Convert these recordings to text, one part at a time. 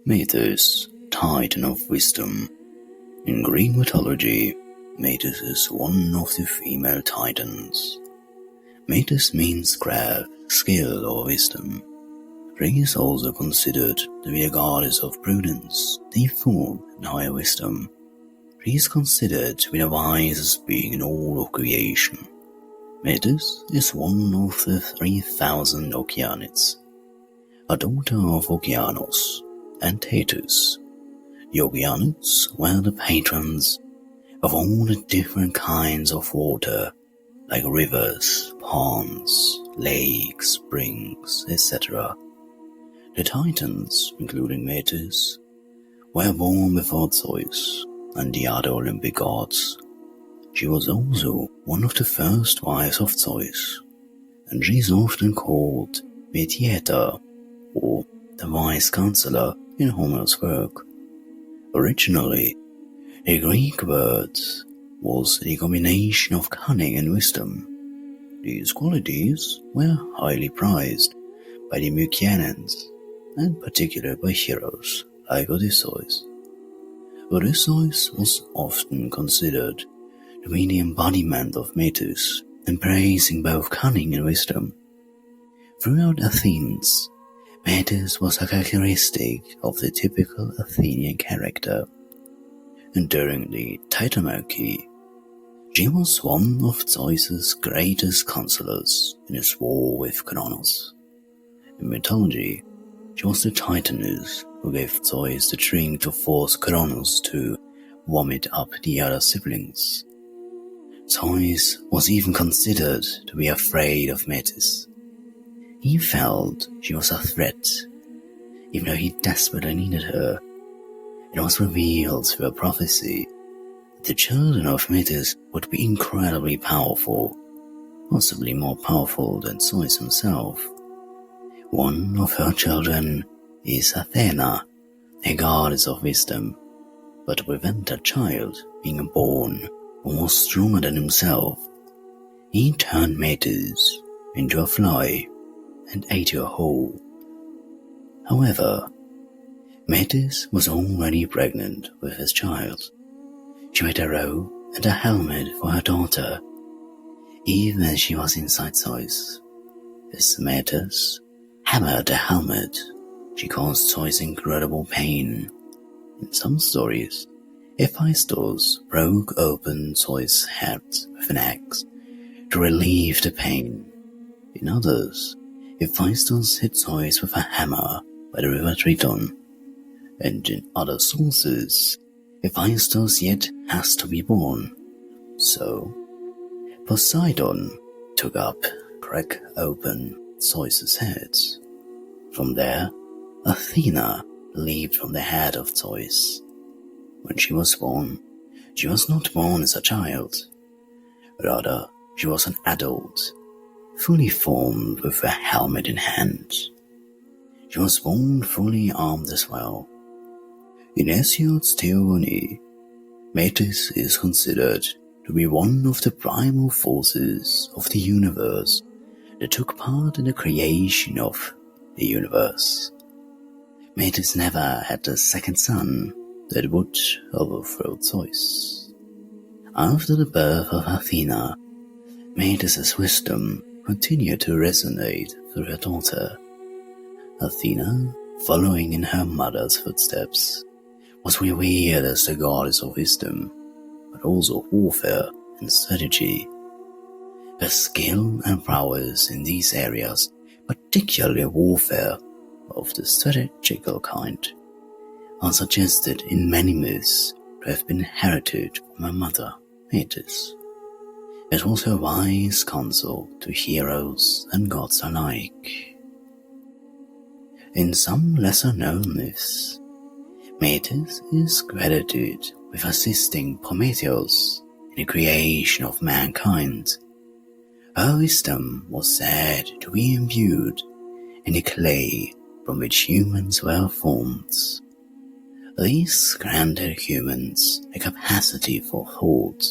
Metis, Titan of Wisdom. In Greek mythology, Metis is one of the female titans. Metis means craft, skill, or wisdom. She is also considered to be a goddess of prudence, deep thought, and higher wisdom. She is considered to be the wisest being in all of creation. Metis is one of the 3,000 Oceanids, a daughter of Oceanos and Tethys. The Oceanids were the patrons of all the different kinds of water, like rivers, ponds, lakes, springs, etc. The Titans, including Metis, were born before Zeus and the other Olympic gods. She was also one of the first wives of Zeus, and she is often called Metis, or the wise counselor in Homer's work. Originally, the Greek word was the combination of cunning and wisdom. These qualities were highly prized by the Oceanids, and particularly by heroes like Odysseus. Odysseus was often considered to be the embodiment of Metis, embracing both cunning and wisdom. Throughout Athens, Metis was a characteristic of the typical Athenian character, and during the Titanarchy, she was one of Zeus's greatest counselors in his war with Cronos. In mythology, she was the Titaness who gave Zeus the drink to force Cronos to vomit up the other siblings. Zeus was even considered to be afraid of Metis. He felt she was a threat, even though he desperately needed her. It was revealed through a prophecy that the children of Metis would be incredibly powerful, possibly more powerful than Zeus himself. One of her children is Athéna, a goddess of wisdom, but to prevent that child being born who was stronger than himself, he turned Metis into a fly and ate her whole. However, Metis was already pregnant with his child. She made a robe and a helmet for her daughter, even as she was inside Zeus. As Metis hammered the helmet, she caused Zeus incredible pain. In some stories, Hephaestus broke open Zeus' head with an axe to relieve the pain. In others, Hephaestus hit Zeus with a hammer by the river Triton, and in other sources, Hephaestus yet has to be born. So, Poseidon took up, crack open Zeus' head. From there, Athena leaped from the head of Zeus. When she was born, she was not born as a child. Rather, she was an adult, fully formed with a helmet in hand. She was born fully armed as well. In Hesiod's Theogony, Metis is considered to be one of the primal forces of the universe that took part in the creation of the universe. Metis never had a second son that would overthrow Zeus. After the birth of Athena, Metis' wisdom continued to resonate through her daughter. Athena, following in her mother's footsteps, was revered as the goddess of wisdom, but also warfare and strategy. Her skill and prowess in these areas, particularly warfare of the strategical kind, are suggested in many myths to have been inherited from her mother, Metis. It was her wise counsel to heroes and gods alike. In some lesser-known myths, Metis is credited with assisting Prometheus in the creation of mankind. Her wisdom was said to be imbued in the clay from which humans were formed. These granted humans a capacity for thought,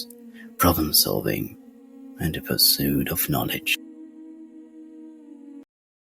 problem-solving, and the pursuit of knowledge.